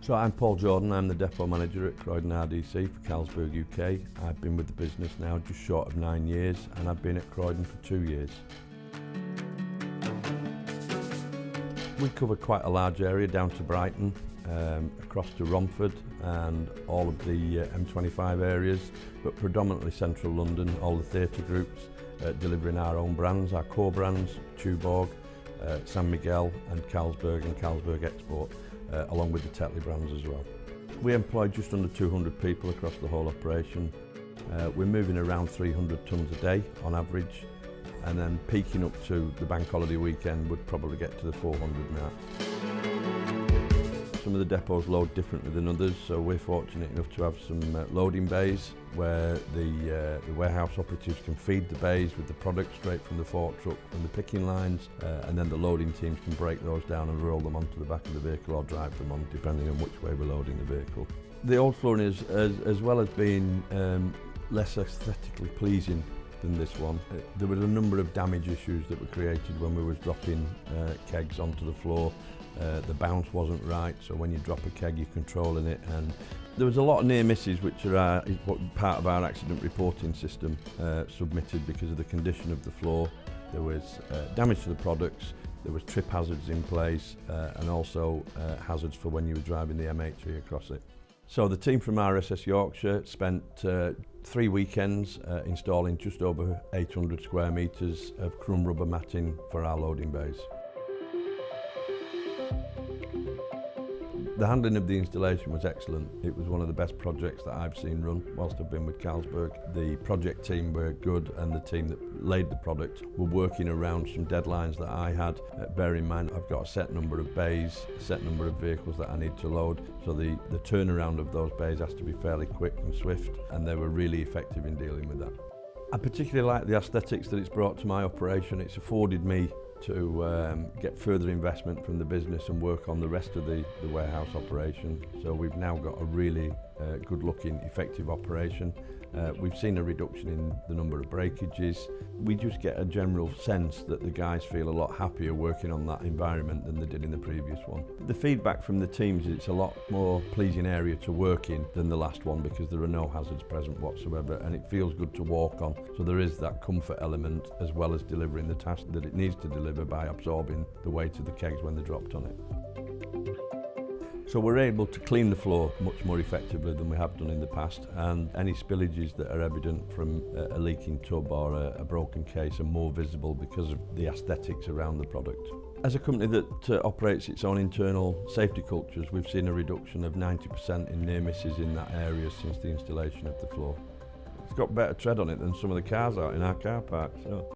So I'm Paul Jordan, I'm the depot manager at Croydon RDC for Carlsberg UK. I've been with the business now just short of 9 years, and I've been at Croydon for 2 years. We cover quite a large area down to Brighton, across to Romford and all of the M25 areas, but predominantly central London, all the theatre groups, delivering our own brands, our core brands, Tuborg, San Miguel and Carlsberg Export, along with the Tetley brands as well. We employ just under 200 people across the whole operation. We're moving around 300 tonnes a day on average, and then peaking up to the bank holiday weekend would probably get to the 400 mark. Some of the depots load differently than others, so we're fortunate enough to have some loading bays where the warehouse operatives can feed the bays with the product straight from the fork truck from the picking lines, and then the loading teams can break those down and roll them onto the back of the vehicle or drive them on, depending on which way we're loading the vehicle. The old flooring is, as well as being less aesthetically pleasing than this one, there were a number of damage issues that were created when we was dropping kegs onto the floor. The bounce wasn't right, so when you drop a keg you're controlling it, and there was a lot of near misses which are part of our accident reporting system submitted because of the condition of the floor. There was damage to the products, there was trip hazards in place, and also hazards for when you were driving the M83 across it. So the team from RSS Yorkshire spent 3 weekends installing just over 800 square metres of crumb rubber matting for our loading bays. The handling of the installation was excellent. It was one of the best projects that I've seen run whilst I've been with Carlsberg. The project team were good, and the team that laid the product were working around some deadlines that I had. Bear in mind, I've got a set number of bays, a set number of vehicles that I need to load, so the turnaround of those bays has to be fairly quick and swift, and they were really effective in dealing with that. I particularly like the aesthetics that it's brought to my operation. It's afforded me to get further investment from the business and work on the rest of the warehouse operation. So we've now got a really good looking, effective operation. We've seen a reduction in the number of breakages. We just get a general sense that the guys feel a lot happier working on that environment than they did in the previous one. The feedback from the teams is it's a lot more pleasing area to work in than the last one, because there are no hazards present whatsoever, and it feels good to walk on. So there is that comfort element, as well as delivering the task that it needs to deliver by absorbing the weight of the kegs when they're dropped on it. So we're able to clean the floor much more effectively than we have done in the past, and any spillages that are evident from a leaking tub or a broken case are more visible because of the aesthetics around the product. As a company that operates its own internal safety cultures, we've seen a reduction of 90% in near misses in that area since the installation of the floor. It's got better tread on it than some of the cars out in our car park. So.